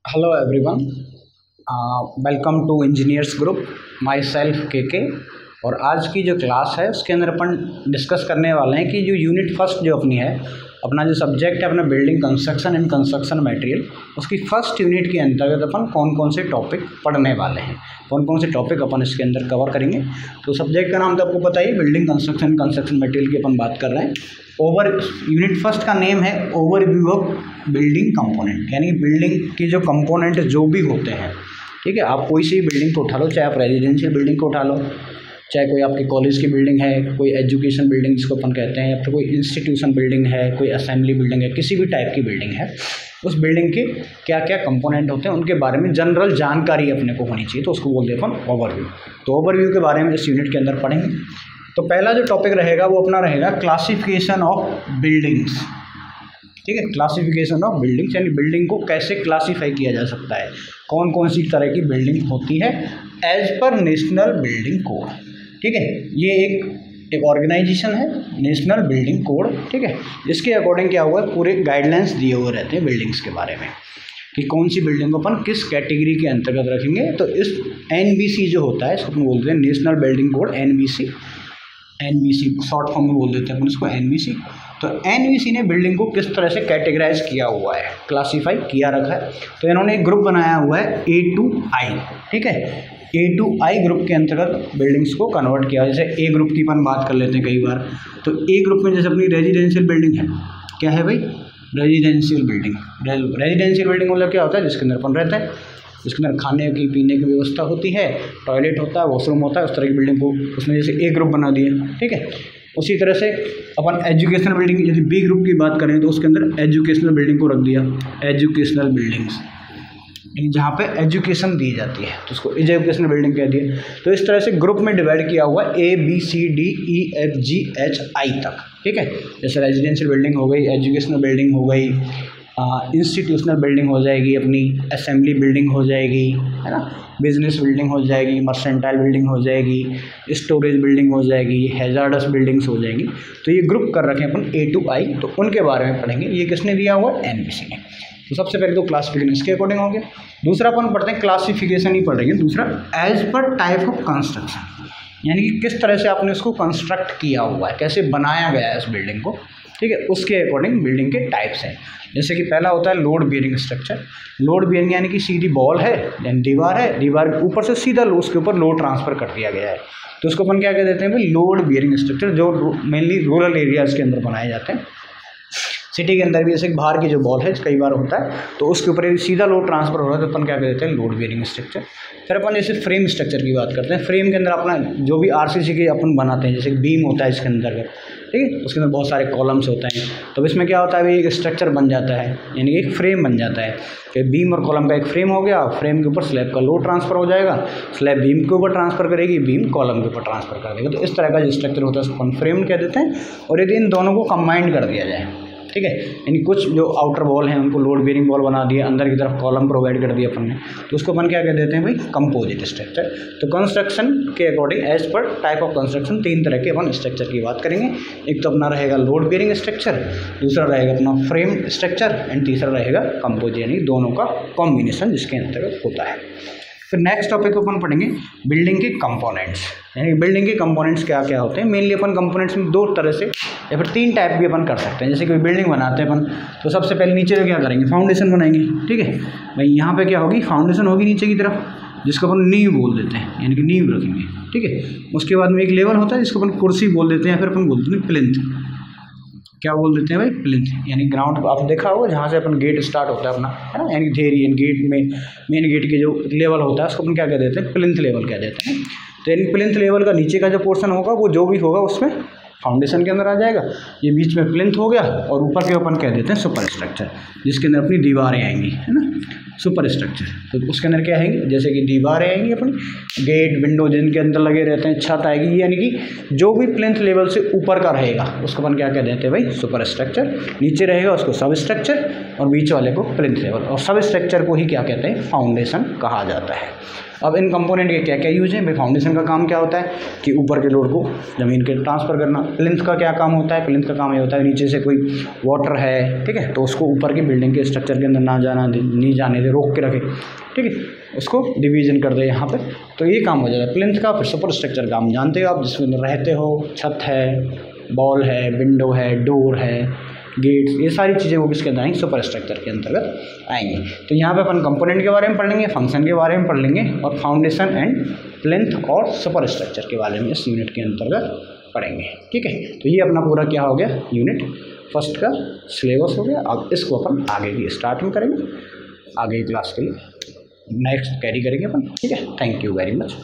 Hello everyone, welcome to engineers group. Myself K. और आज की जो क्लास है उसके अंदर अपन डिस्कस करने वाले हैं कि जो यूनिट फर्स्ट जो अपनी है, अपना जो सब्जेक्ट है अपना building construction and construction material, उसकी फर्स्ट यूनिट के अंतर्गत अपन कौन कौन से टॉपिक पढ़ने वाले हैं, कौन कौन से टॉपिक अपन इसके अंदर कवर करेंगे। तो सब्जेक्ट का नाम तो आपको पता ही, बिल्डिंग कंस्ट्रक्शन कंस्ट्रक्शन मटेरियल की अपन बात कर रहे हैं। यूनिट फर्स्ट का नेम है ओवरव्यू ऑफ बिल्डिंग कंपोनेंट, यानी बिल्डिंग की जो कंपोनेंट जो भी होते हैं, ठीक है। आप कोई सी बिल्डिंग को उठा लो, चाहे आप रेजिडेंशियल बिल्डिंग को उठा लो, चाहे कोई आपकी कॉलेज की बिल्डिंग है, कोई एजुकेशन बिल्डिंग जिसको अपन कहते हैं, या फिर कोई इंस्टीट्यूशन बिल्डिंग है, कोई असेंबली बिल्डिंग है, किसी भी टाइप की बिल्डिंग है, उस बिल्डिंग के क्या क्या कंपोनेंट होते हैं उनके बारे में जनरल जानकारी अपने को होनी चाहिए, तो उसको बोलते हैं अपन ओवरव्यू। तो ओवरव्यू के बारे में इस यूनिट के अंदर पढ़ेंगे। तो पहला जो टॉपिक रहेगा वो अपना रहेगा क्लासिफिकेशन ऑफ बिल्डिंग्स, ठीक है। क्लासिफिकेशन ऑफ बिल्डिंग्स यानी बिल्डिंग को कैसे क्लासीफाई किया जा सकता है, कौन कौन सी तरह की बिल्डिंग होती है as per national building code, ठीक है। ये एक ऑर्गेनाइजेशन है, नेशनल बिल्डिंग कोड, ठीक है। इसके अकॉर्डिंग क्या हुआ है, पूरे गाइडलाइंस दिए हुए रहते हैं बिल्डिंग्स के बारे में कि कौन सी बिल्डिंग को अपन किस कैटेगरी के अंतर्गत रखेंगे। तो इस NBC जो होता है इसको अपन बोलते हैं national building code, NBC short form में बोल देते हैं अपन इसको NBC। तो NBC ने बिल्डिंग को किस तरह से कैटेगराइज किया हुआ है, क्लासीफाई किया रखा है। तो इन्होंने एक ग्रुप बनाया हुआ है A to I, ठीक है। A to I ग्रुप के अंतर्गत बिल्डिंग्स को कन्वर्ट किया। जैसे A ग्रुप की अपन बात कर लेते हैं कई बार, तो A ग्रुप में जैसे अपनी रेजिडेंशियल बिल्डिंग है, क्या है भाई, रेजिडेंशियल बिल्डिंग। रेजिडेंशियल बिल्डिंग मतलब क्या होता है, जिसके अंदर अपन रहते हैं, जिसके अंदर खाने की पीने की व्यवस्था होती है, टॉयलेट होता है, वॉशरूम होता है, उस तरह की बिल्डिंग को उसमें जैसे A ग्रुप बना दिया, ठीक है। उसी तरह से अपन एजुकेशनल बिल्डिंग, यदि B ग्रुप की बात करें तो उसके अंदर एजुकेशनल बिल्डिंग को रख दिया, एजुकेशनल बिल्डिंग्स यानी जहाँ पे एजुकेशन दी जाती है, तो उसको एजुकेशनल बिल्डिंग कह दिया। तो इस तरह से ग्रुप में डिवाइड किया हुआ है ABCDEFGHI तक, ठीक है। जैसे रेजिडेंशियल बिल्डिंग हो गई, एजुकेशनल बिल्डिंग हो गई, इंस्टीट्यूशनल बिल्डिंग हो जाएगी, अपनी असेंबली बिल्डिंग हो जाएगी, है ना, बिजनेस बिल्डिंग हो जाएगी, मर्सेंटाइल बिल्डिंग हो जाएगी, स्टोरेज बिल्डिंग हो जाएगी, हैजार्डस बिल्डिंग्स हो जाएंगी। तो ये ग्रुप कर रखे हैं अपन A to I, तो उनके बारे में पढ़ेंगे। ये किसने दिया हुआ है, NBC ने। तो सबसे पहले तो क्लासिफिकेशन इसके अकॉर्डिंग हो गया। दूसरा अपन पढ़ते हैं, क्लासिफिकेशन ही पढ़ेंगे। दूसरा as per type of construction, यानी कि किस तरह से आपने उसको कंस्ट्रक्ट किया हुआ है, कैसे बनाया गया है इस बिल्डिंग को, ठीक है। उसके अकॉर्डिंग बिल्डिंग के टाइप्स हैं। जैसे कि पहला होता है load bearing structure. Load bearing यानी कि सीधी बॉल है, यानी दीवार है, दीवार के ऊपर से सीधा उसके ऊपर लोड ट्रांसफर कर दिया गया है, तो उसको अपन क्या कह देते हैं भाई, लोड बियरिंग स्ट्रक्चर, जो मेनली रूरल एरियाज़ के अंदर बनाए जाते हैं। सिटी के अंदर भी जैसे बाहर की जो बॉल है कई बार होता है, तो उसके ऊपर सीधा लोड ट्रांसफर हो रहा है, तो अपन क्या कहते हैं, लोड बेयरिंग स्ट्रक्चर। फिर अपन जैसे फ्रेम स्ट्रक्चर की बात करते हैं। फ्रेम के अंदर अपना जो भी RCC के अपन बनाते हैं, जैसे बीम होता है इसके अंदर, ठीक है, उसके अंदर बहुत सारे कॉलम्स होते हैं। तो इसमें क्या होता है भाई, एक स्ट्रक्चर बन जाता है, यानी कि एक फ्रेम बन जाता है कि बीम और कॉलम का एक फ्रेम हो गया, फ्रेम के ऊपर स्लैब का लोड ट्रांसफर हो जाएगा, स्लैब बीम के ऊपर ट्रांसफर करेगी, बीम कॉलम के ऊपर ट्रांसफर कर देगा। तो इस तरह का जो स्ट्रक्चर होता है उसको अपन फ्रेम कह देते हैं। और यदि इन दोनों को कंबाइंड कर दिया जाए, ठीक है, यानी कुछ जो आउटर वॉल हैं उनको लोड बेयरिंग वॉल बना दिया, अंदर की तरफ कॉलम प्रोवाइड कर दिया अपन ने, तो उसको अपन क्या कह देते हैं भाई, कंपोजिट स्ट्रक्चर। तो कंस्ट्रक्शन के according as per type of construction 3 तरह के अपन स्ट्रक्चर की बात करेंगे। एक तो अपना रहेगा लोड बेयरिंग स्ट्रक्चर, दूसरा रहेगा अपना फ्रेम स्ट्रक्चर, एंड तीसरा रहेगा कंपोजिट, यानी दोनों का कॉम्बिनेशन जिसके अंतर्गत होता है। फिर नेक्स्ट टॉपिक को अपन पढ़ेंगे बिल्डिंग के कंपोनेंट्स, यानी बिल्डिंग के कंपोनेंट्स क्या क्या होते हैं। मेनली अपन कंपोनेंट्स में 2 तरह से या फिर 3 टाइप भी अपन कर सकते हैं। जैसे कोई बिल्डिंग बनाते हैं अपन, तो सबसे पहले नीचे से क्या करेंगे, फाउंडेशन बनाएंगे, ठीक है भाई। यहाँ पे क्या होगी, फाउंडेशन होगी नीचे की तरफ, जिसको अपन नींव बोल देते हैं, यानी कि नींव रखेंगे, ठीक है। उसके बाद में एक लेवल होता है जिसको अपन कुर्सी बोल देते हैं, या फिर अपन बोलते हैं प्लिंथ। क्या बोल देते हैं भाई, प्लिंथ, यानी ग्राउंड आप देखा होगा जहाँ से अपन गेट स्टार्ट होता है अपना, है ना, यानी धेरी गेट में मेन गेट के जो लेवल होता है उसको अपन क्या कह देते हैं, प्लिंथ लेवल कह देते हैं। तो यानी प्लिंथ लेवल का नीचे का जो पोर्शन होगा वो जो भी होगा उसमें फाउंडेशन के अंदर आ जाएगा। ये बीच में प्लिंथ हो गया, और ऊपर के अपन कह देते हैं सुपर स्ट्रक्चर, जिसके अंदर अपनी दीवारें आएंगी, है ना, सुपर स्ट्रक्चर। तो उसके अंदर क्या आएंगी, जैसे कि दीवारें आएंगी अपनी, गेट विंडो जिनके अंदर लगे रहते हैं, छत आएगी, यानी कि जो भी प्लिंथ लेवल से ऊपर का रहेगा उसको अपन क्या कह देते हैं भाई, सुपर स्ट्रक्चर। नीचे रहेगा उसको सब स्ट्रक्चर, और बीच वाले को प्लिंथ लेवल, और सब स्ट्रक्चर को ही क्या कहते हैं, फाउंडेशन कहा जाता है। अब इन कंपोनेंट के क्या क्या यूज है भाई। फाउंडेशन का काम क्या होता है कि ऊपर के लोड को ज़मीन के ट्रांसफ़र करना। प्लिंथ का क्या काम होता है, प्लिंथ का काम ये होता है नीचे से कोई वाटर है, ठीक है, तो उसको ऊपर की बिल्डिंग के स्ट्रक्चर के अंदर नहीं जाने दे, रोक के रखे, ठीक है, उसको डिवीजन कर दे यहाँ पे, तो ये काम हो जाता है प्लिंथ का। फिर सुपर स्ट्रक्चर का हम जानते हो आप, जिसमें रहते हो, छत है, बॉल है, विंडो है, डोर है, गेट्स, ये सारी चीज़ें वो किसके अंदर आएंगी, सुपर स्ट्रक्चर के अंतर्गत आएंगे। तो यहाँ पे अपन कंपोनेंट के बारे में पढ़ लेंगे, फंक्शन के बारे में पढ़ लेंगे, और फाउंडेशन एंड प्लिंथ और सुपर स्ट्रक्चर के बारे में इस यूनिट के अंतर्गत पढ़ेंगे, ठीक है। तो ये अपना पूरा क्या हो गया, यूनिट फर्स्ट का सिलेबस हो गया। अब इसको अपन आगे की स्टार्ट में करेंगे, आगे की क्लास के लिए नेक्स्ट कैरी करेंगे अपन, ठीक है। Thank you very much.